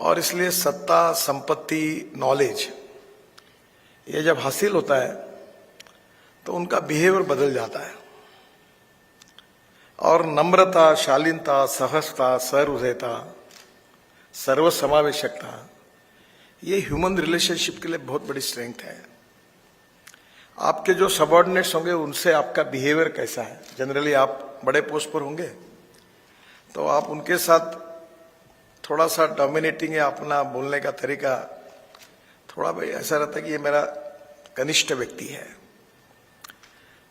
और इसलिए सत्ता, संपत्ति, नॉलेज ये जब हासिल होता है तो उनका बिहेवियर बदल जाता है। और नम्रता, शालीनता, सहजता, सहृदयता, सर्वसमावेशकता ये ह्यूमन रिलेशनशिप के लिए बहुत बड़ी स्ट्रेंथ है। आपके जो सबऑर्डिनेट्स होंगे उनसे आपका बिहेवियर कैसा है। जनरली आप बड़े पोस्ट पर होंगे तो आप उनके साथ थोड़ा सा डोमिनेटिंग या अपना बोलने का तरीका थोड़ा भाई ऐसा रहता है कि ये मेरा कनिष्ठ व्यक्ति है।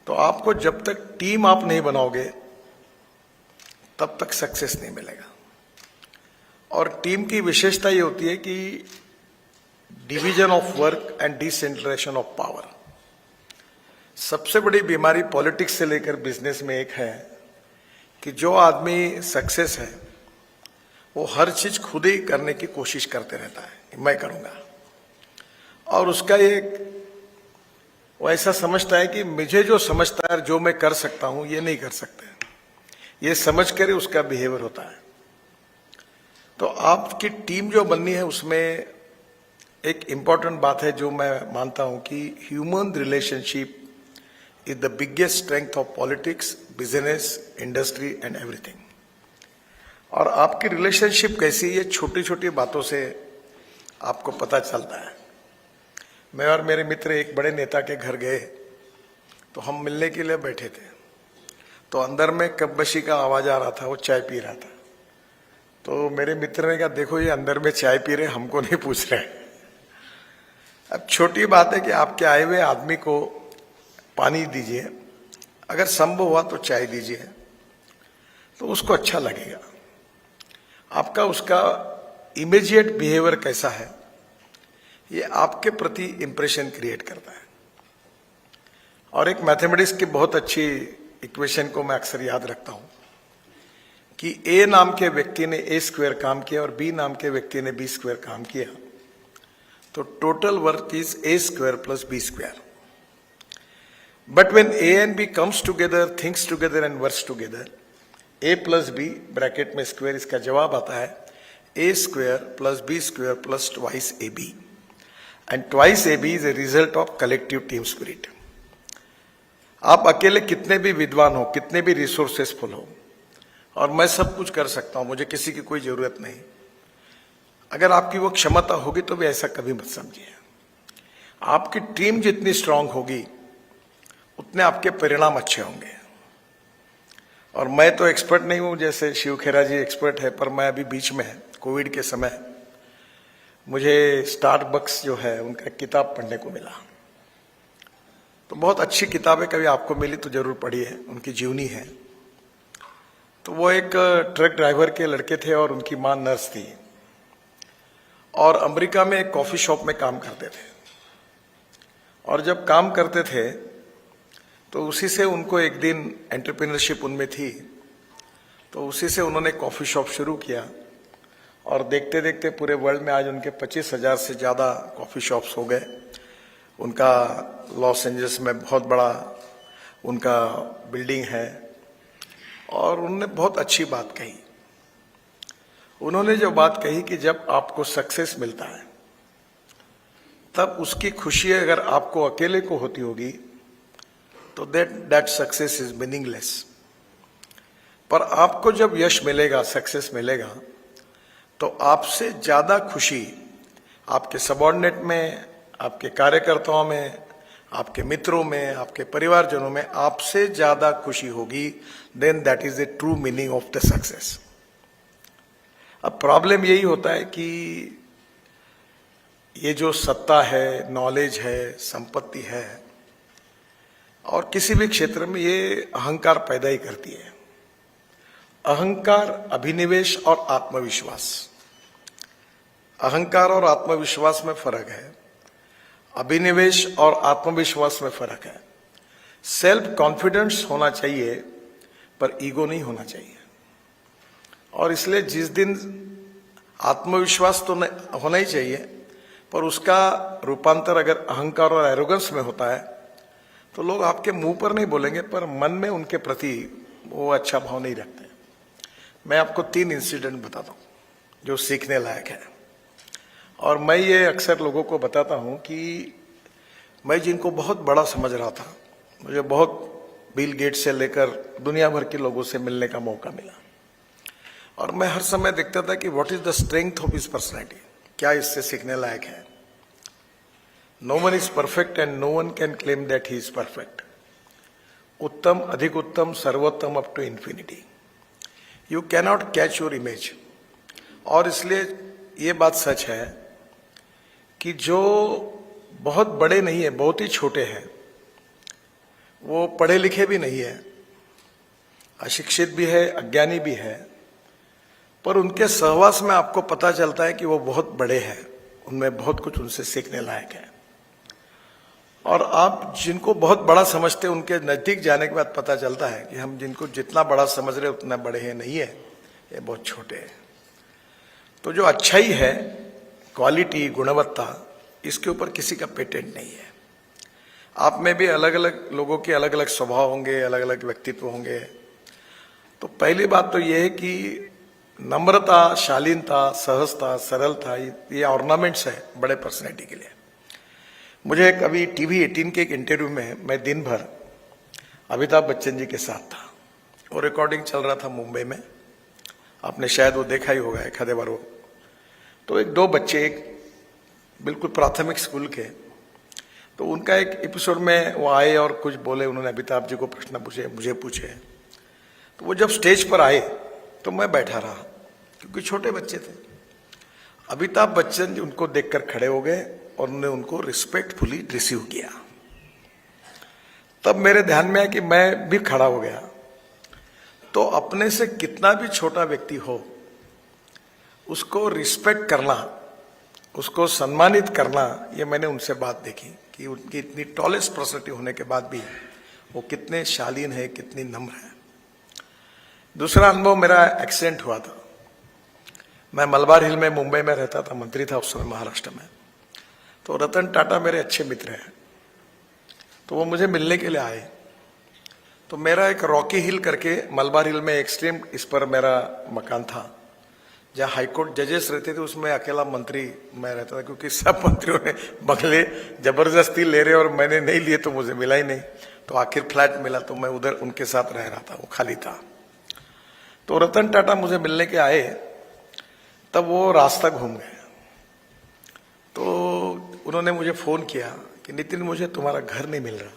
तो आपको जब तक टीम आप नहीं बनाओगे तब तक सक्सेस नहीं मिलेगा। और टीम की विशेषता ये होती है कि division of work and decentralisation of power. सबसे बड़ी बीमारी पॉलिटिक्स से लेकर बिजनेस में एक है कि जो आदमी सक्सेस है वो हर चीज खुद ही करने की कोशिश करते रहता है कि मैं करूंगा, और उसका एक वो ऐसा समझता है कि मुझे जो समझता है, जो मैं कर सकता हूं, ये नहीं कर सकते। ये समझ कर उसका बिहेवियर होता है। तो आपकी टीम जो बननी है उसमें एक इंपॉर्टेंट बात है जो मैं मानता हूं कि human relationship is the biggest strength of politics, business, industry and everything. और आपकी रिलेशनशिप कैसी है, छोटी छोटी बातों से आपको पता चलता है। मैं और मेरे मित्र एक बड़े नेता के घर गए तो हम मिलने के लिए बैठे थे, तो अंदर में कपबशी का आवाज आ रहा था, वो चाय पी रहा था। तो मेरे मित्र ने कहा, देखो ये अंदर में चाय पी रहे, हमको नहीं पूछ रहे। अब छोटी बात है कि आपके आए हुए आदमी को पानी दीजिए, अगर संभव हुआ तो चाय दीजिए, तो उसको अच्छा लगेगा। आपका उसका इमीडिएट बिहेवियर कैसा है ये आपके प्रति इंप्रेशन क्रिएट करता है। और एक मैथमेटिक्स की बहुत अच्छी इक्वेशन को मैं अक्सर याद रखता हूं कि ए नाम के व्यक्ति ने ए स्क्वायर काम किया और बी नाम के व्यक्ति ने बी स्क्वायर काम किया, तो total work is A square plus B square. But when A and B comes together, thinks together and works together, A plus B bracket में स्क्वायर, इसका जवाब आता है A square plus B square plus twice A B, and twice A B is a result of collective team spirit. आप अकेले कितने भी विद्वान हो, कितने भी रिसोर्सेसफुल हो, और मैं सब कुछ कर सकता हूं, मुझे किसी की कोई जरूरत नहीं, अगर आपकी वो क्षमता होगी तो भी ऐसा कभी मत समझिए। आपकी टीम जितनी स्ट्रांग होगी उतने आपके परिणाम अच्छे होंगे। और मैं तो एक्सपर्ट नहीं हूं, जैसे शिव खेरा जी एक्सपर्ट है, पर मैं अभी बीच में कोविड के समय मुझे स्टारबक्स जो है उनका किताब पढ़ने को मिला। तो बहुत अच्छी किताब है, कभी आपको मिली तो जरूर पढ़िए, उनकी जीवनी है। तो वो एक ट्रक ड्राइवर के लड़के थे और उनकी मां नर्स थी, और अमेरिका में एक कॉफी शॉप में काम करते थे। और जब काम करते थे तो उसी से उनको एक दिन एंटरप्रेन्योरशिप उनमें थी, तो उसी से उन्होंने कॉफी शॉप शुरू किया। और देखते देखते पूरे वर्ल्ड में आज उनके 25,000 से ज्यादा कॉफी शॉप्स हो गए। उनका लॉस एंजल्स में बहुत बड़ा उनका बिल्डिंग है। और उन्होंने बहुत अच्छी बात कही। उन्होंने जो बात कही कि जब आपको सक्सेस मिलता है तब उसकी खुशी अगर आपको अकेले को होती होगी तो दैट सक्सेस इज मीनिंगलेस। पर आपको जब यश मिलेगा, सक्सेस मिलेगा, तो आपसे ज्यादा खुशी आपके सबऑर्डिनेट में, आपके कार्यकर्ताओं में, आपके मित्रों में, आपके परिवारजनों में आपसे ज्यादा खुशी होगी। Then that is the true meaning of the success. अब प्रॉब्लम यही होता है कि ये जो सत्ता है, नॉलेज है, संपत्ति है, और किसी भी क्षेत्र में ये अहंकार पैदा ही करती है। अहंकार, अभिनिवेश और आत्मविश्वास। अहंकार और आत्मविश्वास में फर्क है, अभिनिवेश और आत्मविश्वास में फर्क है। सेल्फ कॉन्फिडेंस होना चाहिए पर ईगो नहीं होना चाहिए। और इसलिए जिस दिन आत्मविश्वास तो होना ही चाहिए, पर उसका रूपांतर अगर अहंकार और एरोगेंस में होता है तो लोग आपके मुंह पर नहीं बोलेंगे पर मन में उनके प्रति वो अच्छा भाव नहीं रखते। मैं आपको 3 इंसिडेंट बताता हूं जो सीखने लायक है। और मैं ये अक्सर लोगों को बताता हूं कि मैं जिनको बहुत बड़ा समझ रहा था, मुझे बहुत बिल गेट्स से लेकर दुनिया भर के लोगों से मिलने का मौका मिला, और मैं हर समय देखता था कि what is the strength of his personality, क्या इससे सीखने लायक है। No one is perfect and no one can claim that he is perfect. उत्तम, अधिक उत्तम, सर्वोत्तम up to infinity. You cannot catch your image. और इसलिए ये बात सच है कि जो बहुत बड़े नहीं है, बहुत ही छोटे हैं, वो पढ़े लिखे भी नहीं है, अशिक्षित भी है, अज्ञानी भी है, पर उनके सहवास में आपको पता चलता है कि वो बहुत बड़े हैं, उनमें बहुत कुछ उनसे सीखने लायक है। और आप जिनको बहुत बड़ा समझते हैं, उनके नजदीक जाने के बाद पता चलता है कि हम जिनको जितना बड़ा समझ रहे उतना बड़े हैं नहीं है, ये बहुत छोटे हैं। तो जो अच्छाई है, क्वालिटी, गुणवत्ता, इसके ऊपर किसी का पेटेंट नहीं है। आप में भी अलग अलग लोगों के अलग अलग स्वभाव होंगे, अलग अलग व्यक्तित्व होंगे। तो पहली बात तो यह है कि नम्रता, शालीनता, सहजता, सरलता, ये ऑर्नामेंट्स है बड़े पर्सनैलिटी के लिए। मुझे कभी टीवी 18 के एक इंटरव्यू में मैं दिन भर अमिताभ बच्चन जी के साथ था, वो रिकॉर्डिंग चल रहा था मुंबई में, आपने शायद वो देखा ही होगा एक आधे बार। वो तो एक दो बच्चे, एक बिल्कुल प्राथमिक स्कूल के, तो उनका एक एपिसोड में वो आए और कुछ बोले, उन्होंने अमिताभ जी को प्रश्न पूछे, मुझे पूछे। तो वो जब स्टेज पर आए तो मैं बैठा रहा, क्योंकि छोटे बच्चे थे। अमिताभ बच्चन जी उनको देखकर खड़े हो गए और उन्होंने उनको रिस्पेक्टफुली रिसीव किया। तब मेरे ध्यान में आया कि मैं भी खड़ा हो गया। तो अपने से कितना भी छोटा व्यक्ति हो, उसको रिस्पेक्ट करना, उसको सम्मानित करना, ये मैंने उनसे बात देखी कि उनकी इतनी टॉलेस्ट पर्सनैलिटी होने के बाद भी वो कितने शालीन है, कितनी नम्र है। दूसरा अनुभव मेरा एक्सीडेंट हुआ था। मैं मलबार हिल में मुंबई में रहता था, मंत्री था उस समय महाराष्ट्र में। तो रतन टाटा मेरे अच्छे मित्र हैं, तो वो मुझे मिलने के लिए आए। तो मेरा एक रॉकी हिल करके मलबार हिल में एक्सट्रीम इस पर मेरा मकान था, जहाँ हाईकोर्ट जजेस रहते थे, उसमें अकेला मंत्री मैं रहता था, क्योंकि सब मंत्रियों ने बंगले जबरदस्ती ले रहे और मैंने नहीं लिए, तो मुझे मिला ही नहीं। तो आखिर फ्लैट मिला, तो मैं उधर उनके साथ रह रहा था, वो खाली था। तो रतन टाटा मुझे मिलने के आए, तब वो रास्ता घूम गए। तो उन्होंने मुझे फोन किया कि नितिन, मुझे तुम्हारा घर नहीं मिल रहा।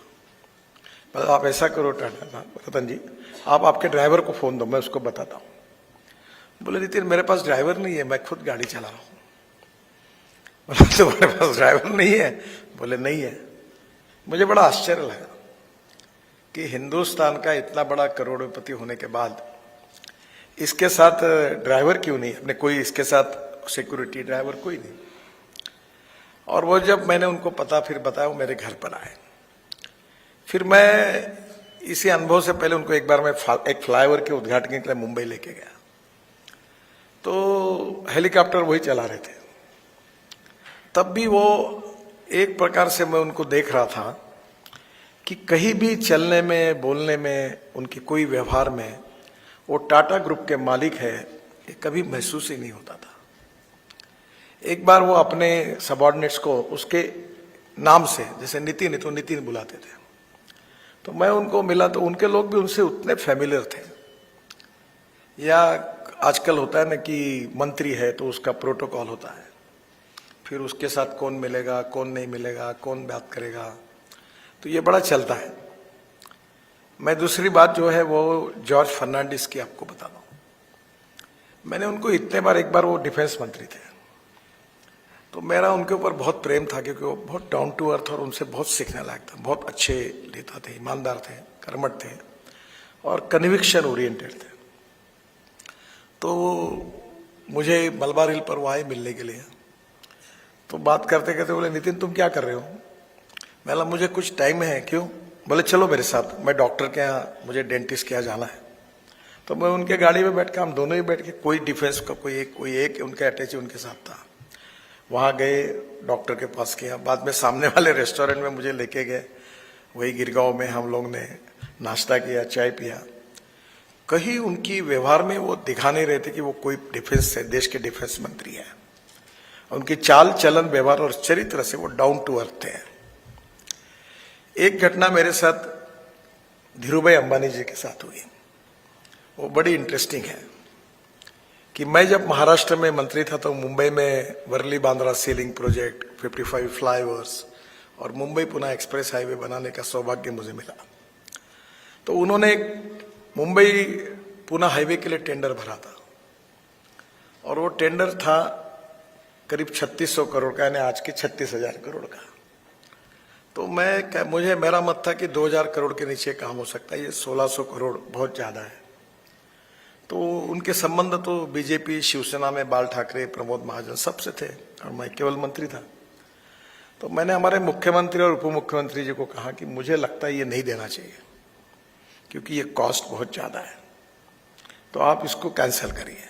मतलब आप ऐसा करो टाटा साहब, रतन जी, आप आपके ड्राइवर को फोन दो, मैं उसको बताता हूँ। बोले नितिन, मेरे पास ड्राइवर नहीं है, मैं खुद गाड़ी चला रहा हूँ। बोले तुम्हारे पास ड्राइवर नहीं है? बोले नहीं है। मुझे बड़ा आश्चर्य लगा कि हिंदुस्तान का इतना बड़ा करोड़पति होने के बाद इसके साथ ड्राइवर क्यों नहीं, अपने कोई इसके साथ सिक्योरिटी ड्राइवर कोई नहीं। और वो जब मैंने उनको पता फिर बताया, वो मेरे घर पर आए। फिर मैं इसी अनुभव से पहले उनको एक बार मैं एक फ्लाईओवर के उद्घाटन के लिए मुंबई लेके गया, तो हेलीकॉप्टर वही चला रहे थे। तब भी वो एक प्रकार से मैं उनको देख रहा था कि कहीं भी चलने में, बोलने में, उनके कोई व्यवहार में वो टाटा ग्रुप के मालिक है, ये कभी महसूस ही नहीं होता था। एक बार वो अपने सबॉर्डिनेट्स को उसके नाम से, जैसे नितिन है तो नितिन बुलाते थे। तो मैं उनको मिला तो उनके लोग भी उनसे उतने फैमिलियर थे। या आजकल होता है ना कि मंत्री है तो उसका प्रोटोकॉल होता है, फिर उसके साथ कौन मिलेगा, कौन नहीं मिलेगा, कौन बात करेगा, तो ये बड़ा चलता है। मैं दूसरी बात जो है वो जॉर्ज फर्नांडिस की आपको बताता हूँ। मैंने उनको इतने बार, एक बार वो डिफेंस मंत्री थे, तो मेरा उनके ऊपर बहुत प्रेम था, क्योंकि वो बहुत डाउन टू अर्थ और उनसे बहुत सीखने लायक था। बहुत अच्छे नेता थे, ईमानदार थे, कर्मठ थे और कन्विक्शन ओरिएंटेड थे। तो मुझे मलबार हिल पर वो आए मिलने के लिए। तो बात करते करते बोले, नितिन तुम क्या कर रहे हो? मैंने मुझे कुछ टाइम है। क्यों? बोले चलो मेरे साथ, मैं डॉक्टर के यहाँ, मुझे डेंटिस्ट के यहाँ जाना है। तो मैं उनके गाड़ी में बैठ के, हम दोनों ही बैठ के, कोई डिफेंस का कोई एक उनका अटैची उनके साथ था, वहाँ गए डॉक्टर के पास किया। बाद में सामने वाले रेस्टोरेंट में मुझे लेके गए, वही गिरगांव में हम लोग ने नाश्ता किया, चाय पिया। कहीं उनकी व्यवहार में वो दिखा नहीं रहे थे कि वो कोई डिफेंस है, देश के डिफेंस मंत्री है। उनकी चाल चलन व्यवहार और चरित्र से वो डाउन टू अर्थ थे। एक घटना मेरे साथ धीरूभाई अंबानी जी के साथ हुई, वो बड़ी इंटरेस्टिंग है कि मैं जब महाराष्ट्र में मंत्री था तो मुंबई में Worli Bandra sea link project, 55 flyovers और मुंबई पुणे एक्सप्रेस हाईवे बनाने का सौभाग्य मुझे मिला। तो उन्होंने मुंबई पुणे हाईवे के लिए टेंडर भरा था और वो टेंडर था करीब 3600 करोड़ का, यानी आज के 36,000 करोड़ का। तो मुझे मेरा मत था कि 2000 करोड़ के नीचे काम हो सकता है, ये 1600 करोड़ बहुत ज्यादा है। तो उनके संबंध तो बीजेपी शिवसेना में बाल ठाकरे, प्रमोद महाजन सबसे थे और मैं केवल मंत्री था। तो मैंने हमारे मुख्यमंत्री और उप मुख्यमंत्री जी को कहा कि मुझे लगता है ये नहीं देना चाहिए क्योंकि ये कॉस्ट बहुत ज्यादा है, तो आप इसको कैंसिल करिए।